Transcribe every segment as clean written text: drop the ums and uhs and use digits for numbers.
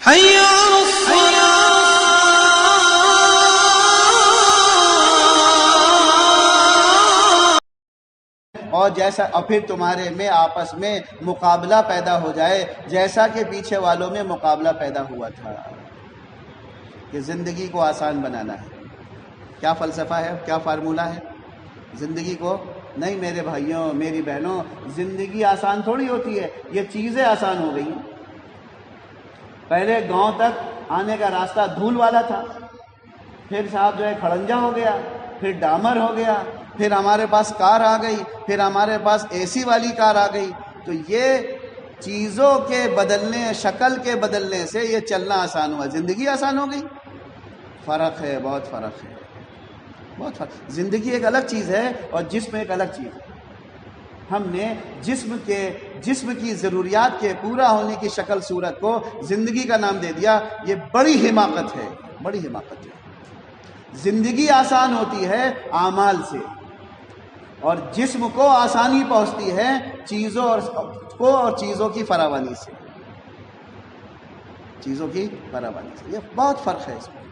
حي على الصلاة. اور جیسا اور پھر تمہارے میں آپس میں مقابلہ پیدا ہو جائے جیسا کہ پیچھے والوں میں مقابلہ پیدا ہوا تھا. کہ زندگی کو آسان بنانا ہے. کیا فلسفہ ہے، کیا فارمولہ ہے زندگی کو؟ نہیں میرے بھائیوں، میری بہنوں، زندگی آسان تھوڑی ہوتی ہے. یہ چیزیں آسان ہو گئی. پہلے گاؤں تک آنے کا راستہ دھول والا تھا، پھر صاحب جو ہے کھڑنجا ہو گیا، پھر ڈامر ہو گیا، پھر ہمارے پاس کار آ گئی، پھر ہمارے پاس اے سی والی کار آ گئی. تو یہ چیزوں کے بدلنے، شکل کے بدلنے سے یہ چلنا آسان ہوا. زندگی آسان ہو گئی. فرق ہے، بہت فرق ہے، بہت فرق. زندگی ایک الگ چیز ہے اور جسم ایک الگ چیز ہے. ہم نے جسم کی ضروریات کے پورا ہونے کی شکل صورت کو زندگی کا نام دے دیا. یہ بڑی حماقت ہے، بڑی حماقت ہے. زندگی آسان ہوتی ہے اعمال سے، اور جسم کو آسانی پہنچتی ہے چیزوں اور چیزوں کی فراوانی سے. چیزوں کی فراوانی سے یہ بہت فرق ہے اس میں.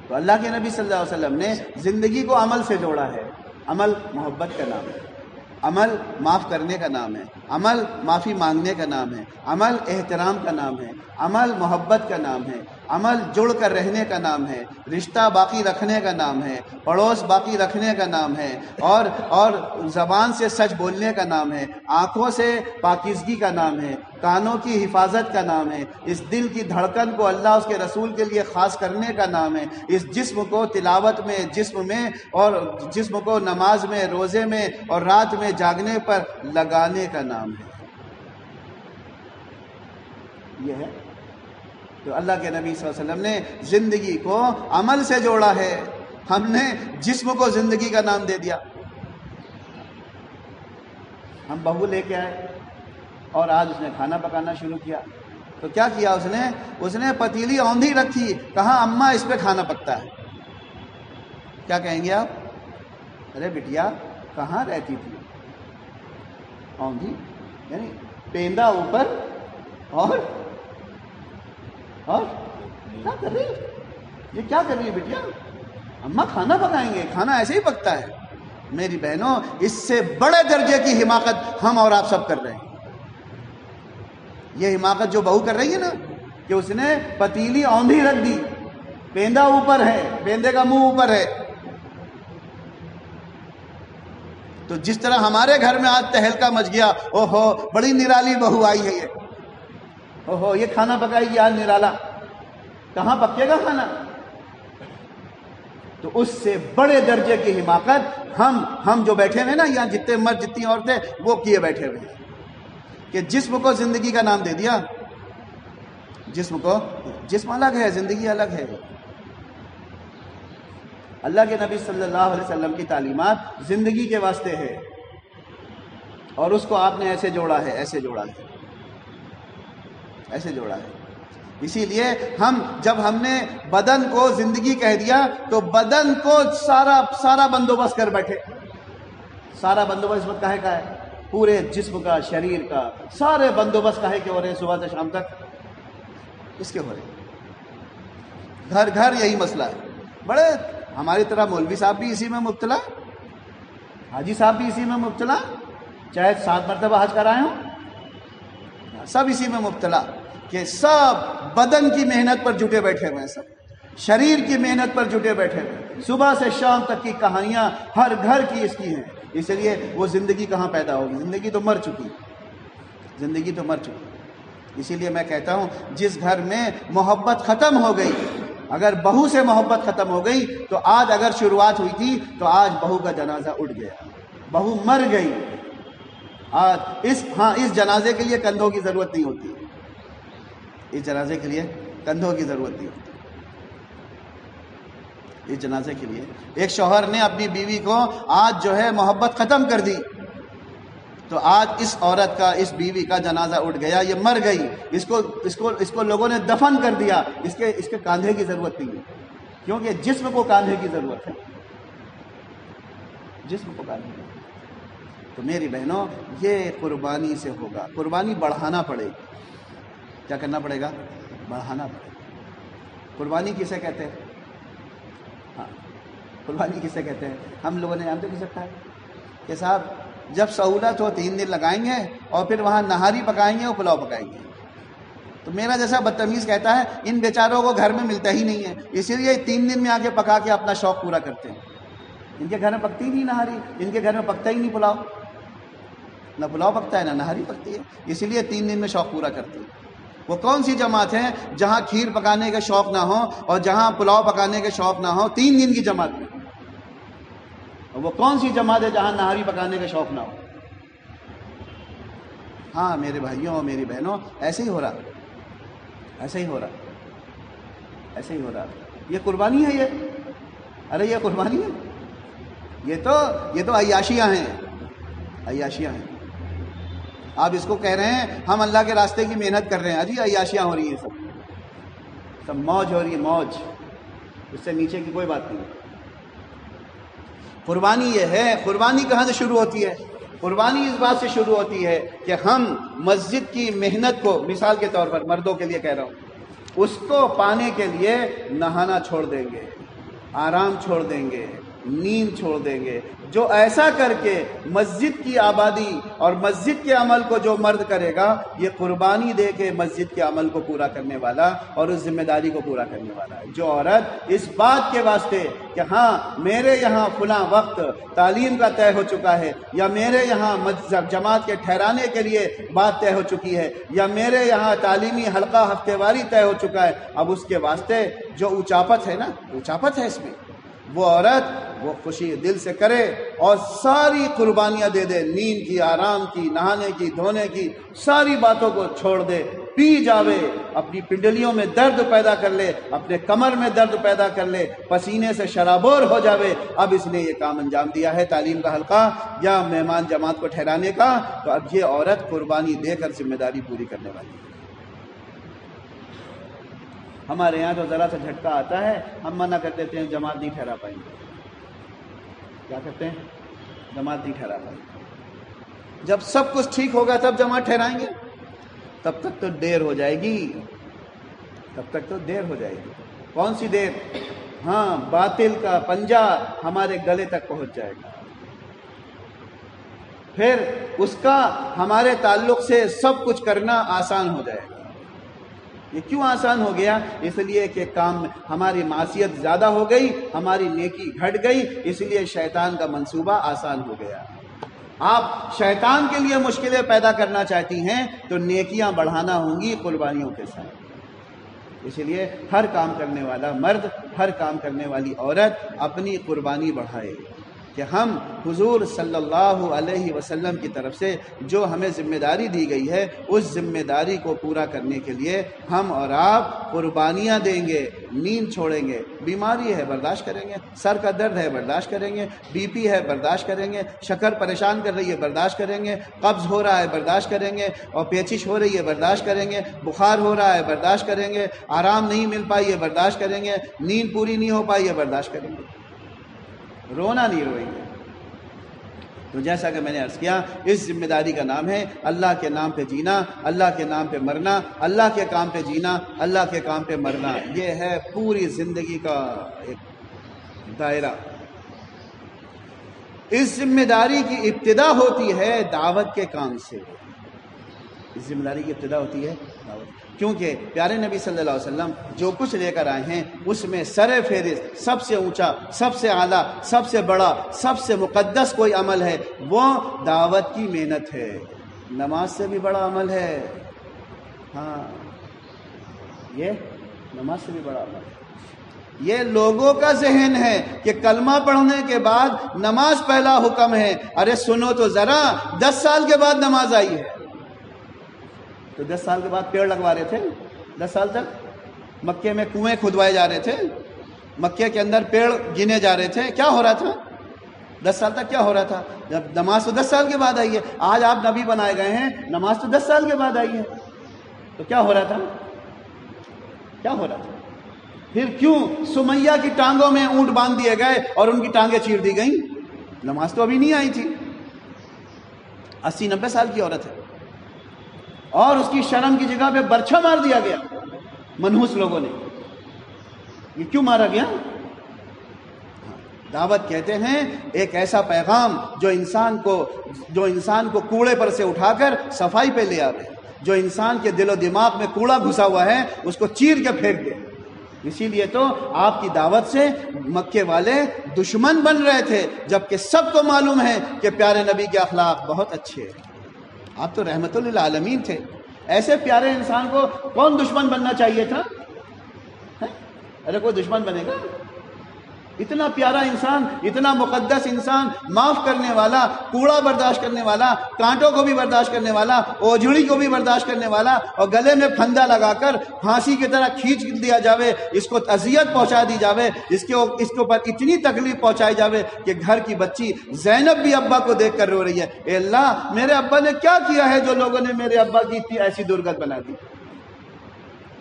تو اللہ کے نبی صلی اللہ علیہ وسلم نے زندگی کو عمل سے جوڑا ہے. عمل محبت کا نام ہے، عمل معاف کرنے کا نام ہے، عمل معافی مانگنے کا نام ہے، عمل احترام کا نام ہے، عمل محبت کا نام ہے، عمل جڑ کر رہنے کا نام ہے، رشتہ باقی رکھنے کا نام ہے، پڑوس باقی رکھنے کا نام ہے، اور زبان سے سچ بولنے کا نام ہے، آنکھوں سے پاکیزگی کا نام ہے، کانوں کی حفاظت کا نام ہے، اس دل کی دھڑکن کو اللہ اس کے رسول کے لیے خاص کرنے کا نام ہے، اس جسم کو تلاوت میں، جسم میں، اور جسم کو نماز میں، روزے میں اور رات میں جاگنے پر لگانے کا نام ہے. یہ ہے. تو اللہ کے نبی صلی اللہ علیہ وسلم نے زندگی کو عمل سے جوڑا ہے. ہم نے جسم کو زندگی کا نام دے دیا. ہم بہو لے کے آئے اور آج اس نے کھانا پکانا شروع کیا. تو کیا کیا اس نے پتیلی اوندھی رکھی، کہاں اماں اس پہ کھانا پکتا ہے. کیا کہیں گے آپ؟ ارے بٹیا کہاں رہتی تھی؟ اوندھی یعنی پیندا اوپر اور کیا کر رہی ہے؟ یہ کیا کر رہی ہے بٹیا؟ اماں کھانا پکائیں گے، کھانا ایسے ہی پکتا ہے. میری بہنوں، اس سے بڑے درجے کی حماقت ہم اور آپ سب کر رہے ہیں. یہ حماقت جو بہو کر رہی ہے نا، کہ اس نے پتیلی اوندھی رکھ دی، پیندا اوپر ہے، پیندے کا منہ اوپر ہے. تو جس طرح ہمارے گھر میں آج تہلکا مچ گیا، او ہو بڑی نرالی بہو آئی ہے، یہ او ہو یہ کھانا پکائے گی آج نرالا. کہاں پکے گا کھانا؟ تو اس سے بڑے درجے کی حماقت ہم جو بیٹھے ہوئے نا یہاں، جتنے مرد جتنی عورتیں وہ کیے بیٹھے ہوئے ہیں کہ جسم کو زندگی کا نام دے دیا. جسم الگ ہے، زندگی الگ ہے. اللہ کے نبی صلی اللہ علیہ وسلم کی تعلیمات زندگی کے واسطے ہے، اور اس کو آپ نے ایسے جوڑا ہے، ایسے جوڑا ہے، ایسے جوڑا ہے. اسی لیے جب ہم نے بدن کو زندگی کہہ دیا تو بدن کو سارا بندوبست کر بیٹھے. سارا بندوبست وقت کا ہے پورے جسم کا، شریر کا سارے بندوبست کا ہے کہ ہو رہے صبح سے شام تک اس کے ہو رہے. گھر گھر یہی مسئلہ ہے. بڑے ہماری طرح مولوی صاحب بھی اسی میں مبتلا، حاجی صاحب بھی اسی میں مبتلا، چاہے 7 مرتبہ حج کرائے ہوں، سب اسی میں مبتلا کہ سب بدن کی محنت پر جٹے بیٹھے ہوئے ہیں، سب شریر کی محنت پر جٹے بیٹھے ہوئے. صبح سے شام تک کی کہانیاں ہر گھر کی اس کی ہیں. اس لیے وہ زندگی کہاں پیدا ہوگی؟ زندگی تو مر چکی، زندگی تو مر چکی. اسی لیے میں کہتا ہوں جس گھر میں محبت ختم ہو گئی، اگر بہو سے محبت ختم ہو گئی تو آج اگر شروعات ہوئی تھی تو آج بہو کا جنازہ اٹھ گیا، بہو مر گئی. آج اس جنازے کے لیے کندھوں کی ضرورت نہیں ہوتی، اس جنازے کے لیے کندھوں کی ضرورت نہیں ہوتی. اس جنازے کے لیے ایک شوہر نے اپنی بیوی کو آج جو ہے محبت ختم کر دی تو آج اس عورت کا، اس بیوی کا جنازہ اٹھ گیا، یہ مر گئی. اس کو لوگوں نے دفن کر دیا. اس کے کاندھے کی ضرورت نہیں ہے، کیونکہ جسم کو کاندھے کی ضرورت ہے، جسم کو کاندھے کی. تو میری بہنوں، یہ قربانی سے ہوگا، قربانی بڑھانا پڑے گی. کیا کرنا پڑے گا؟ بڑھانا پڑے گا۔ قربانی کسے کہتے ہیں؟ ہاں، قربانی کسے کہتے ہیں؟ ہم لوگوں نے جانتے کسے کہا ہے کہ صاحب جب سہولت ہو 3 دن لگائیں گے اور پھر وہاں نہاری پکائیں گے اور پلاؤ پکائیں گے۔ تو میرا جیسا بدتمیز کہتا ہے ان بیچاروں کو گھر میں ملتا ہی نہیں ہے، اسی لیے 3 دن میں آ کے پکا کے اپنا شوق پورا کرتے ہیں۔ ان کے گھر میں پکتی ہی نہیں نہاری، ان کے گھر میں پکتا ہی نہیں پلاؤ، نہ پلاؤ پکتا ہے نہ نہاری پکتی ہے، اسی لیے 3 دن میں شوق پورا کرتی ہے۔ وہ کون سی جماعت ہے جہاں کھیر پکانے کا شوق نہ ہو اور جہاں پلاؤ پکانے کا شوق نہ ہو 3 دن کی جماعت میں؟ اور وہ کون سی جماعت ہے جہاں نہاری پکانے کا شوق نہ ہو؟ ہاں میرے بھائیوں اور میری بہنوں، ایسے ہی ہو رہا، ایسے ہی ہو رہا، ایسے ہی ہو رہا۔ یہ قربانی ہے، ارے یہ قربانی ہے، یہ تو عیاشیاں ہیں، عیاشیاں ہیں۔ آپ اس کو کہہ رہے ہیں ہم اللہ کے راستے کی محنت کر رہے ہیں، ارے عیاشیاں ہو رہی ہیں، سب موج ہو رہی ہے، موج، اس سے نیچے کی کوئی بات نہیں۔ قربانی یہ ہے، قربانی کہاں سے شروع ہوتی ہے؟ قربانی اس بات سے شروع ہوتی ہے کہ ہم مسجد کی محنت کو، مثال کے طور پر مردوں کے لیے کہہ رہا ہوں، اس کو پانے کے لیے نہانا چھوڑ دیں گے، آرام چھوڑ دیں گے، نیند چھوڑ دیں گے۔ جو ایسا کر کے مسجد کی آبادی اور مسجد کے عمل کو جو مرد کرے گا، یہ قربانی دے کے مسجد کے عمل کو پورا کرنے والا اور اس ذمہ داری کو پورا کرنے والا ہے۔ جو عورت اس بات کے واسطے کہ ہاں میرے یہاں فلاں وقت تعلیم کا طے ہو چکا ہے، یا میرے یہاں جماعت کے ٹھہرانے کے لیے بات طے ہو چکی ہے، یا میرے یہاں تعلیمی حلقہ ہفتے واری طے ہو چکا ہے، اب اس کے واسطے جو اچاپت ہے نا، اچاپت ہے اس میں، وہ عورت وہ خوشی دل سے کرے اور ساری قربانیاں دے دے، نیند کی، آرام کی، نہانے کی، دھونے کی، ساری باتوں کو چھوڑ دے، پی جاوے، اپنی پنڈلیوں میں درد پیدا کر لے، اپنے کمر میں درد پیدا کر لے، پسینے سے شرابور ہو جاوے، اب اس نے یہ کام انجام دیا ہے تعلیم کا حلقہ یا مہمان جماعت کو ٹھہرانے کا، تو اب یہ عورت قربانی دے کر ذمہ داری پوری کرنے والی ہے۔ ہمارے یہاں تو ذرا سا جھٹکا آتا ہے، ہم منع کر دیتے ہیں، جماعت نہیں ٹھہرا پائیں گے۔ کیا کرتے ہیں؟ جماعت نہیں ٹھہرا پائیں گے۔ جب سب کچھ ٹھیک ہوگا تب جماعت ٹھہرائیں گے، تب تک تو دیر ہو جائے گی، تب تک تو دیر ہو جائے گی۔ کون سی دیر؟ ہاں، باطل کا پنجہ ہمارے گلے تک پہنچ جائے گا، پھر اس کا ہمارے تعلق سے سب کچھ کرنا آسان ہو جائے گا۔ یہ کیوں آسان ہو گیا؟ اس لیے کہ کام ہماری معصیت زیادہ ہو گئی، ہماری نیکی گھٹ گئی، اس لیے شیطان کا منصوبہ آسان ہو گیا۔ آپ شیطان کے لیے مشکلیں پیدا کرنا چاہتی ہیں تو نیکیاں بڑھانا ہوں گی قربانیوں کے ساتھ۔ اس لیے ہر کام کرنے والا مرد، ہر کام کرنے والی عورت اپنی قربانی بڑھائے کہ ہم حضور صلی اللہ علیہ وسلم کی طرف سے جو ہمیں ذمہ داری دی گئی ہے، اس ذمہ داری کو پورا کرنے کے لیے ہم اور آپ قربانیاں دیں گے، نیند چھوڑیں گے، بیماری ہے برداشت کریں گے، سر کا درد ہے برداشت کریں گے، بی پی ہے برداشت کریں گے، شکر پریشان کر رہی ہے برداشت کریں گے، قبض ہو رہا ہے برداشت کریں گے، اور پیچش ہو رہی ہے برداشت کریں گے، بخار ہو رہا ہے برداشت کریں گے، آرام نہیں مل پائی ہے برداشت کریں گے، نیند پوری نہیں ہو پائی ہے برداشت کریں گے، رونا نہیں روئیں گے۔ تو جیسا کہ میں نے عرض کیا، اس ذمہ داری کا نام ہے اللہ کے نام پہ جینا، اللہ کے نام پہ مرنا، اللہ کے کام پہ جینا، اللہ کے کام پہ مرنا۔ یہ ہے پوری زندگی کا ایک دائرہ۔ اس ذمہ داری کی ابتدا ہوتی ہے دعوت کے کام سے، اس ذمہ داری کی ابتدا ہوتی ہے دعوت، کیونکہ پیارے نبی صلی اللہ علیہ وسلم جو کچھ لے کر آئے ہیں اس میں سر فہرست، سب سے اونچا، سب سے اعلیٰ، سب سے بڑا، سب سے مقدس کوئی عمل ہے وہ دعوت کی محنت ہے۔ نماز سے بھی بڑا عمل ہے، ہاں، یہ نماز سے بھی بڑا عمل ہے۔ یہ لوگوں کا ذہن ہے کہ کلمہ پڑھنے کے بعد نماز پہلا حکم ہے۔ ارے سنو تو ذرا، 10 سال کے بعد نماز آئی ہے، تو 10 سال کے بعد پیڑ لگوا رہے تھے، 10 سال تک مکے میں کنویں کھدوائے جا رہے تھے، مکے کے اندر پیڑ گنے جا رہے تھے، کیا ہو رہا تھا 10 سال تک؟ کیا ہو رہا تھا؟ جب نماز تو 10 سال کے بعد آئی ہے، آج آپ نبی بنائے گئے ہیں، نماز تو 10 سال کے بعد آئی ہے، تو کیا ہو رہا تھا؟ کیا ہو رہا تھا؟ پھر کیوں سمیہ کی ٹانگوں میں اونٹ باندھ دیے گئے اور ان کی ٹانگیں چیر دی گئیں؟ نماز تو ابھی نہیں آئی تھی، 80-90 سال کی عورت ہے، اور اس کی شرم کی جگہ پہ برچھا مار دیا گیا منحوس لوگوں نے. یہ کیوں مارا گیا؟ دعوت کہتے ہیں ایک ایسا پیغام جو انسان کو کوڑے پر سے اٹھا کر صفائی پہ لے آوے، جو انسان کے دل و دماغ میں کوڑا گھسا ہوا ہے اس کو چیر کے پھینک دے. اسی لیے تو آپ کی دعوت سے مکے والے دشمن بن رہے تھے، جبکہ سب کو معلوم ہے کہ پیارے نبی کے اخلاق بہت اچھے ہیں. آپ تو رحمت للعالمین تھے. ایسے پیارے انسان کو کون دشمن بننا چاہیے تھا؟ ارے کوئی دشمن بنے گا؟ اتنا پیارا انسان، اتنا مقدس انسان، معاف کرنے والا، کوڑا برداشت کرنے والا، کانٹوں کو بھی برداشت کرنے والا، اوجھڑی کو بھی برداشت کرنے والا، اور گلے میں پھندا لگا کر پھانسی کی طرح کھینچ دیا جاوے، اس کو اذیت پہنچا دی جاوے، اس کے اوپر اتنی تکلیف پہنچائی جاوے کہ گھر کی بچی زینب بھی ابا کو دیکھ کر رو رہی ہے، اے اللہ میرے ابا نے کیا کیا ہے جو لوگوں نے میرے ابا کی اتنی ایسی درگت بنا دی.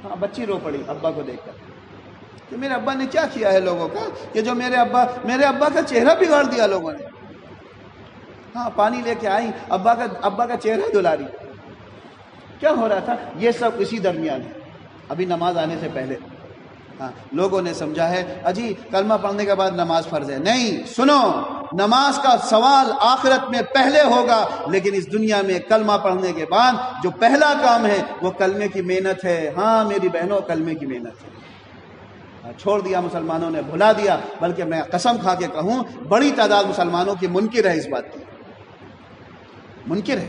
ہاں بچی رو پڑی ابا کو دیکھ کر کہ میرے ابا نے کیا کیا ہے لوگوں کا، کہ جو میرے ابا کا چہرہ بگاڑ دیا لوگوں نے. ہاں پانی لے کے آئی، ابا کا چہرہ دھلا رہی. کیا ہو رہا تھا؟ یہ سب اسی درمیان ہے، ابھی نماز آنے سے پہلے. ہاں لوگوں نے سمجھا ہے اجی کلمہ پڑھنے کے بعد نماز فرض ہے. نہیں، سنو، نماز کا سوال آخرت میں پہلے ہوگا، لیکن اس دنیا میں کلمہ پڑھنے کے بعد جو پہلا کام ہے وہ کلمے کی محنت ہے. ہاں میری بہنوں، کلمے کی محنت ہے. چھوڑ دیا مسلمانوں نے، بھلا دیا، بلکہ میں قسم کھا کے کہوں بڑی تعداد مسلمانوں کی منکر ہے اس بات کی، منکر ہے.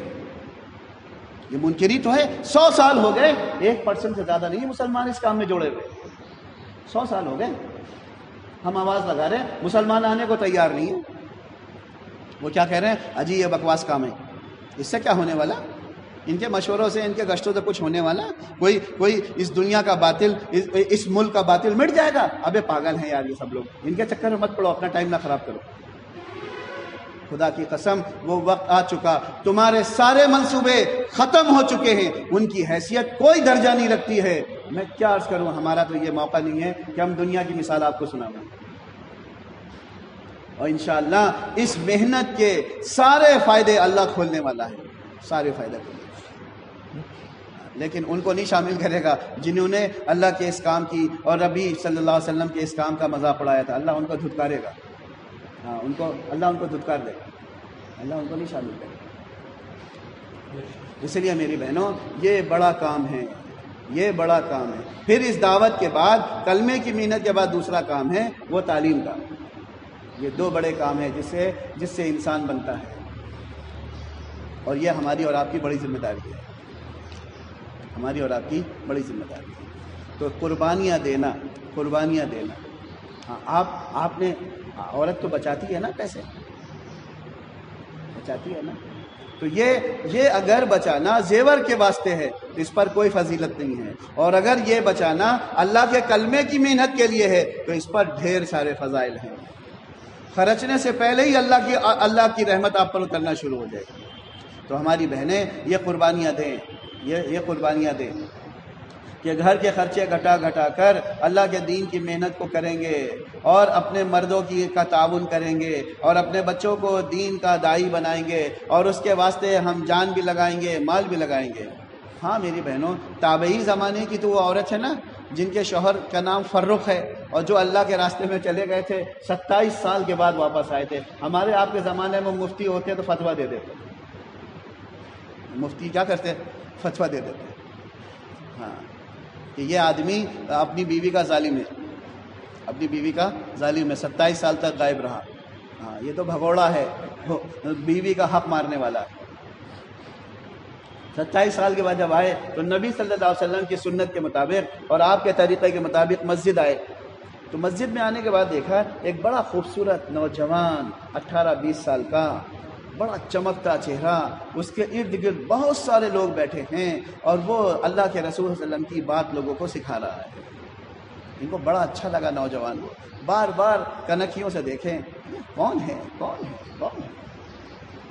یہ منکری تو ہے. 100 سال ہو گئے، 1% سے زیادہ نہیں مسلمان اس کام میں جوڑے ہوئے. 100 سال ہو گئے ہم آواز لگا رہے ہیں، مسلمان آنے کو تیار نہیں ہے. وہ کیا کہہ رہے ہیں؟ اجی یہ بکواس کام ہے، اس سے کیا ہونے والا؟ ان کے مشوروں سے، ان کے گشتوں سے کچھ ہونے والا؟ کوئی اس دنیا کا باطل، اس ملک کا باطل مٹ جائے گا؟ ابے پاگل ہیں یار یہ سب لوگ، ان کے چکر میں مت پڑو، اپنا ٹائم نہ خراب کرو. خدا کی قسم وہ وقت آ چکا، تمہارے سارے منصوبے ختم ہو چکے ہیں، ان کی حیثیت کوئی درجہ نہیں رکھتی ہے. میں کیا عرض کروں، ہمارا تو یہ موقع نہیں ہے کہ ہم دنیا کی مثال آپ کو سنائیں، اور انشاءاللہ اس محنت کے سارے فائدے اللہ کھولنے والا ہے، سارے فائدے کھولنے. لیکن ان کو نہیں شامل کرے گا جنہوں نے اللہ کے اس کام کی اور نبی صلی اللہ علیہ وسلم کے اس کام کا مذاق اڑایا تھا. اللہ ان کو دھتکارے گا. ہاں اللہ ان کو دھتکار دے گا، اللہ ان کو نہیں شامل کرے گا. اس لیے میری بہنوں یہ بڑا کام ہے، یہ بڑا کام ہے. پھر اس دعوت کے بعد، کلمے کی محنت کے بعد دوسرا کام ہے وہ تعلیم کا. یہ 2 بڑے کام ہیں جس سے انسان بنتا ہے، اور یہ ہماری اور آپ کی بڑی ذمہ داری ہے، ہماری اور آپ کی بڑی ذمہ داری ہے. تو قربانیاں دینا. ہاں آپ نے، عورت تو بچاتی ہے نا، پیسے بچاتی ہے نا، تو یہ اگر بچانا زیور کے واسطے ہے تو اس پر کوئی فضیلت نہیں ہے، اور اگر یہ بچانا اللہ کے کلمے کی محنت کے لیے ہے تو اس پر ڈھیر سارے فضائل ہیں. خرچنے سے پہلے ہی اللہ کی رحمت آپ پر اترنا شروع ہو جائے گی. تو ہماری بہنیں یہ قربانیاں دیں، یہ قربانیاں دیں کہ گھر کے خرچے گھٹا کر اللہ کے دین کی محنت کو کریں گے، اور اپنے مردوں کا تعاون کریں گے، اور اپنے بچوں کو دین کا داعی بنائیں گے، اور اس کے واسطے ہم جان بھی لگائیں گے، مال بھی لگائیں گے. ہاں میری بہنوں، تابعی زمانے کی تو وہ عورت ہے نا جن کے شوہر کا نام فرخ ہے، اور جو اللہ کے راستے میں چلے گئے تھے، 27 سال کے بعد واپس آئے تھے. ہمارے آپ کے زمانے میں مفتی ہوتے تو فتویٰ دے دیتے. مفتی کیا کرتے؟ فتویٰ دے دیتے. ہاں کہ یہ آدمی اپنی بیوی کا ظالم ہے، اپنی بیوی کا ظالم ہے، 27 سال تک غائب رہا. ہاں یہ تو بھگوڑا ہے، بیوی کا حق مارنے والا ہے. 27 سال کے بعد جب آئے تو نبی صلی اللہ علیہ وسلم کی سنت کے مطابق اور آپ کے طریقے کے مطابق مسجد آئے. تو مسجد میں آنے کے بعد دیکھا ایک بڑا خوبصورت نوجوان 18-20 سال کا، بڑا چمکتا چہرہ، اس کے ارد گرد بہت سارے لوگ بیٹھے ہیں، اور وہ اللہ کے رسول صلی اللہ علیہ وسلم کی بات لوگوں کو سکھا رہا ہے. ان کو بڑا اچھا لگا نوجوان کو، بار بار کنکھیوں سے دیکھیں کون ہے.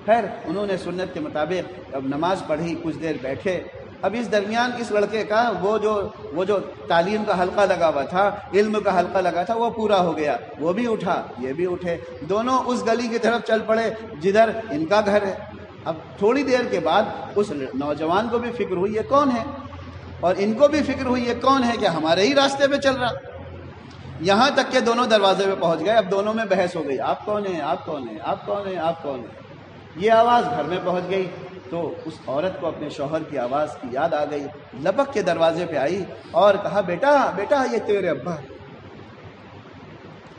خیر انہوں نے سنت کے مطابق اب نماز پڑھی، کچھ دیر بیٹھے. اب اس درمیان اس لڑکے کا وہ جو تعلیم کا حلقہ لگا ہوا تھا، علم کا حلقہ لگا تھا، وہ پورا ہو گیا. وہ بھی اٹھا، یہ بھی اٹھے، دونوں اس گلی کی طرف چل پڑے جدھر ان کا گھر ہے. اب تھوڑی دیر کے بعد اس نوجوان کو بھی فکر ہوئی یہ کون ہے، اور ان کو بھی فکر ہوئی یہ کون ہے کہ ہمارے ہی راستے پہ چل رہا. یہاں تک کہ دونوں دروازے پہ پہنچ گئے. اب دونوں میں بحث ہو گئی، آپ کون ہیں، آپ کون ہیں، آپ کون ہیں، آپ کون ہیں. یہ آواز گھر میں پہنچ گئی تو اس عورت کو اپنے شوہر کی آواز کی یاد آ گئی. لپک کے دروازے پہ آئی اور کہا بیٹا بیٹا یہ تیرے ابا ہے،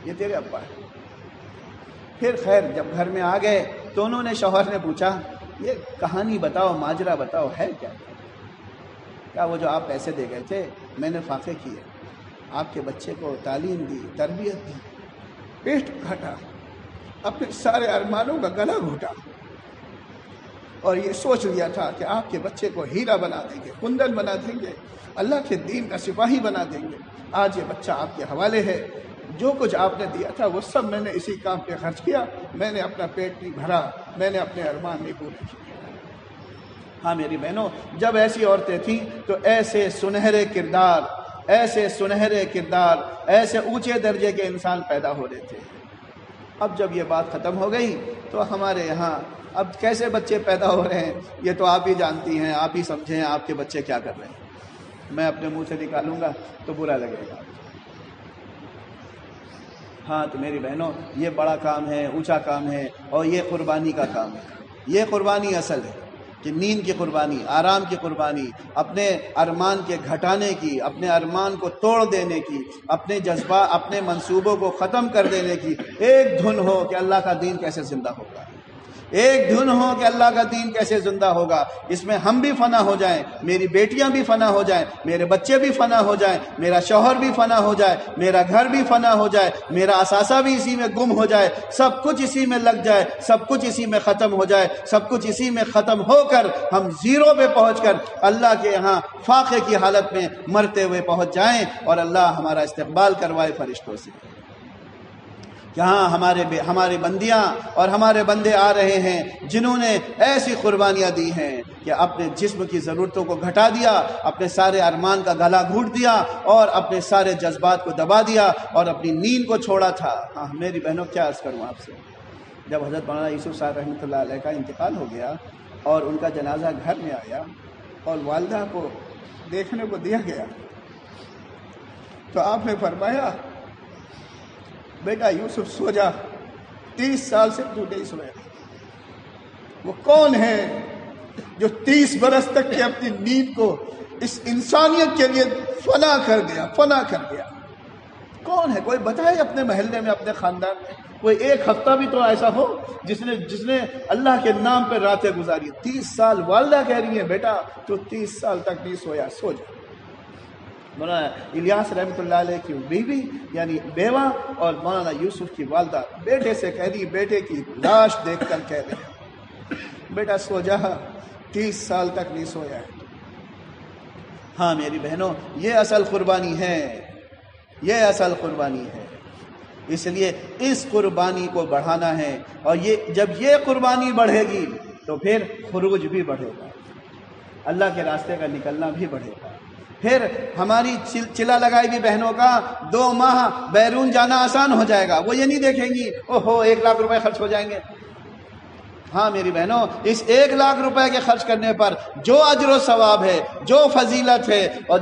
یہ تیرے ابا ہے. پھر خیر جب گھر میں آ گئے تو انہوں نے، شوہر نے پوچھا یہ کہانی بتاؤ، ماجرا بتاؤ، ہے کیا؟ کہا وہ جو آپ پیسے دے گئے تھے میں نے فاقے کیے، آپ کے بچے کو تعلیم دی، تربیت دی، پیٹ کاٹا، اپنے سارے ارمانوں کا گلا گھوٹا، اور یہ سوچ لیا تھا کہ آپ کے بچے کو ہیرا بنا دیں گے، کندن بنا دیں گے، اللہ کے دین کا سپاہی بنا دیں گے. آج یہ بچہ آپ کے حوالے ہے. جو کچھ آپ نے دیا تھا وہ سب میں نے اسی کام پہ خرچ کیا. میں نے اپنا پیٹ نہیں بھرا، میں نے اپنے ارمان نہیں پورے کیے. ہاں میری بہنوں، جب ایسی عورتیں تھیں تو ایسے سنہرے کردار، ایسے سنہرے کردار، ایسے اونچے درجے کے انسان پیدا ہو رہے تھے. اب جب یہ بات ختم ہو گئی تو ہمارے یہاں اب کیسے بچے پیدا ہو رہے ہیں یہ تو آپ ہی جانتی ہیں، آپ ہی سمجھیں آپ کے بچے کیا کر رہے ہیں. میں اپنے منہ سے نکالوں گا تو برا لگے گا. ہاں تو میری بہنوں، یہ بڑا کام ہے، اونچا کام ہے، اور یہ قربانی کا کام ہے. یہ قربانی اصل ہے کہ نیند کی قربانی، آرام کی قربانی، اپنے ارمان کے گھٹانے کی، اپنے ارمان کو توڑ دینے کی، اپنے جذبہ، اپنے منصوبوں کو ختم کر دینے کی. ایک دھن ہو کہ اللہ کا دین کیسے زندہ ہوگا، ایک دھن ہو کہ اللہ کا دین کیسے زندہ ہوگا. اس میں ہم بھی فنا ہو جائیں، میری بیٹیاں بھی فنا ہو جائیں، میرے بچے بھی فنا ہو جائیں، میرا شوہر بھی فنا ہو جائے، میرا گھر بھی فنا ہو جائے، میرا اثاثہ بھی اسی میں گم ہو جائے، سب کچھ اسی میں لگ جائے، سب کچھ اسی میں ختم ہو جائے، سب کچھ اسی میں ختم ہو کر ہم زیرو پہ پہنچ کر اللہ کے یہاں فاقے کی حالت میں مرتے ہوئے پہنچ جائیں، اور اللہ ہمارا استقبال کروائے فرشتوں سے. یہاں ہمارے بندیاں اور ہمارے بندے آ رہے ہیں جنہوں نے ایسی قربانیاں دی ہیں کہ اپنے جسم کی ضرورتوں کو گھٹا دیا، اپنے سارے ارمان کا گلا گھونٹ دیا، اور اپنے سارے جذبات کو دبا دیا، اور اپنی نیند کو چھوڑا تھا. ہاں میری بہنوں، کیا عرض کروں آپ سے، جب حضرت مولانا یوسف صاحب رحمۃ اللہ علیہ کا انتقال ہو گیا اور ان کا جنازہ گھر میں آیا اور والدہ کو دیکھنے کو دیا گیا تو آپ نے فرمایا بیٹا یوسف سو جا، 30 سال سے تو نہیں سویا. وہ کون ہے جو 30 برس تک کی اپنی نیند کو اس انسانیت کے لیے فنا کر گیا؟ کون ہے؟ کوئی بتائے اپنے محلے میں، اپنے خاندان میں کوئی ایک ہفتہ بھی تو ایسا ہو جس نے اللہ کے نام پہ راتیں گزاری. 30 سال والدہ کہہ رہی ہے بیٹا تو 30 سال تک نہیں سویا، سو جا. مولانا الیاس رحمۃ اللہ علیہ کی بیوی یعنی بیوہ اور مولانا یوسف کی والدہ بیٹے سے کہہ رہی، بیٹے کی لاش دیکھ کر کہہ رہے بیٹا سو جا، 30 سال تک نہیں سویا ہے. ہاں میری بہنوں، یہ اصل قربانی ہے، یہ اصل قربانی ہے. اس لیے اس قربانی کو بڑھانا ہے، اور جب یہ قربانی بڑھے گی تو پھر خروج بھی بڑھے گا، اللہ کے راستے کا نکلنا بھی بڑھے گا. پھر ہماری چلا لگائی بھی بہنوں کا 2 ماہ بیرون جانا آسان ہو جائے گا. وہ یہ نہیں دیکھیں گی اوہو 1 لاکھ روپے خرچ ہو جائیں گے. ہاں میری بہنوں، اس 1 لاکھ روپے کے خرچ کرنے پر جو اجر و ثواب ہے، جو فضیلت ہے، اور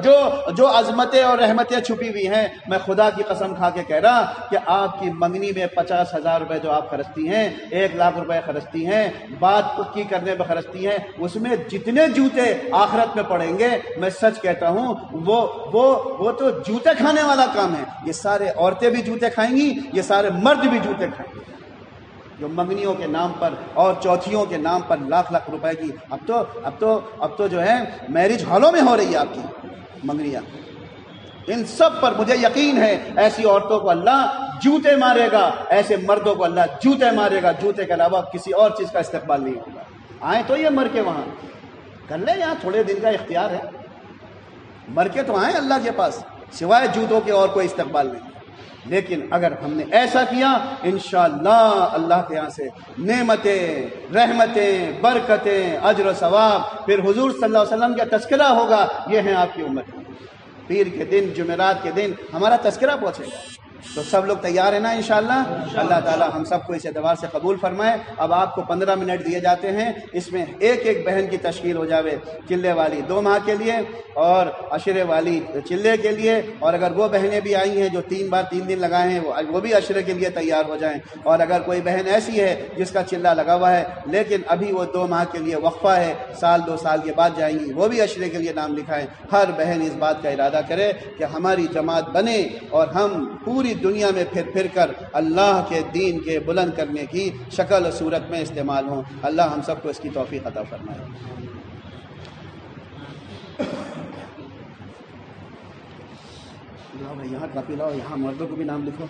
جو عظمتیں اور رحمتیں چھپی ہوئی ہیں، میں خدا کی قسم کھا کے کہہ رہا کہ آپ کی منگنی میں 50,000 روپے جو آپ خرچتی ہیں، 1 لاکھ روپے خرچتی ہیں، بات پکی کرنے پہ خرچتی ہیں، اس میں جتنے جوتے آخرت میں پڑیں گے، میں سچ کہتا ہوں وہ تو جوتے کھانے والا کام ہے. یہ سارے عورتیں بھی جوتے کھائیں گی، یہ سارے مرد بھی جوتے کھائیں گے جو منگنیوں کے نام پر اور چوتھیوں کے نام پر لاکھ روپے کی اب تو جو ہے میرج ہالوں میں ہو رہی ہے آپ کی منگنیاں. ان سب پر مجھے یقین ہے ایسی عورتوں کو اللہ جوتے مارے گا، ایسے مردوں کو اللہ جوتے مارے گا. جوتے کے علاوہ کسی اور چیز کا استقبال نہیں ہوگا. آئیں تو یہ مر کے وہاں کر لیں، یہاں تھوڑے دن کا اختیار ہے، مر کے تو آئیں اللہ کے پاس، سوائے جوتوں کے اور کوئی استقبال نہیں. لیکن اگر ہم نے ایسا کیا انشاءاللہ اللہ کے یہاں سے نعمتیں، رحمتیں، برکتیں، اجر و ثواب، پھر حضور صلی اللہ علیہ وسلم کا تذکرہ ہوگا. یہ ہیں آپ کی امت. پیر کے دن، جمعرات کے دن ہمارا تذکرہ پہنچے گا. تو سب لوگ تیار ہیں نا انشاءاللہ؟ اللہ تعالیٰ ہم سب کو اس اعتبار سے قبول فرمائے۔ اب آپ کو 15 منٹ دیے جاتے ہیں، اس میں ایک ایک بہن کی تشکیل ہو جاوے، چلے والی 2 ماہ کے لیے اور عشرے والی چلے کے لیے، اور اگر وہ بہنیں بھی آئی ہیں جو 3 بار 3 دن لگائے ہیں وہ بھی عشرے کے لیے تیار ہو جائیں، اور اگر کوئی بہن ایسی ہے جس کا چلہ لگا ہوا ہے لیکن ابھی وہ 2 ماہ کے لیے وقفہ ہے، سال 2 سال کے بعد جائیں گی، وہ بھی عشرے کے لیے نام لکھائیں۔ ہر بہن اس بات کا ارادہ کرے کہ ہماری جماعت بنے اور ہم پوری دنیا میں پھر پھر کر اللہ کے دین کے بلند کرنے کی شکل و صورت میں استعمال ہوں۔ اللہ ہم سب کو اس کی توفیق عطا فرمائے۔ لاؤ بھائی، یہاں کاپی لاؤ، یہاں مردوں کو بھی نام لکھو۔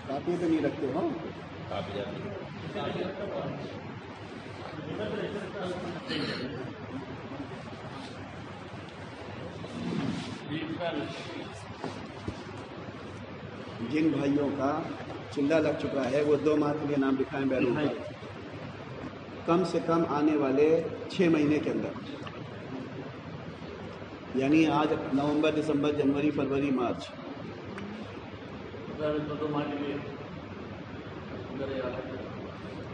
کاپی تو نہیں رکھتے ہو؟ جن بھائیوں کا چلہ لگ چکا ہے وہ 2 ماہ کے لیے نام لکھائیں بیرون پر، کم سے کم آنے والے 6 مہینے کے اندر، یعنی آج نومبر، دسمبر، جنوری، فروری، مارچ،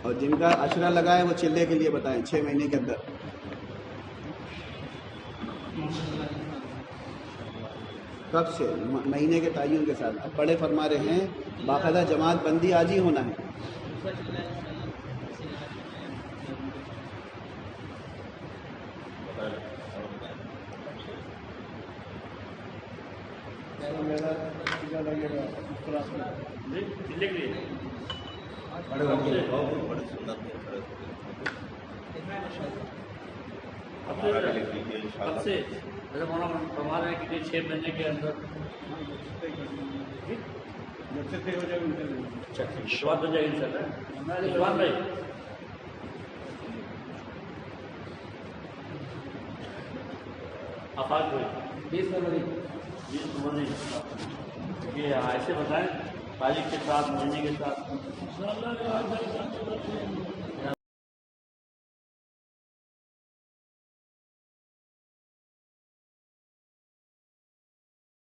اور جن کا عشرہ لگا ہے وہ چلے کے لیے بتائیں 6 مہینے کے اندر۔ کب سے؟ مہینے کے تعین کے ساتھ۔ اب بڑے فرما رہے ہیں باقاعدہ جماعت بندی آج ہی ہونا ہے۔ کب سے جیسے مولانا فرما رہے ہیں کہ 6 مہینے کے اندر شروعات ہو جائے گی انشاءاللہ۔ بھائی آفاق ہوئی 20 فروری یہ ایسے بتائیں تاریخ کے ساتھ، مہینے کے ساتھ۔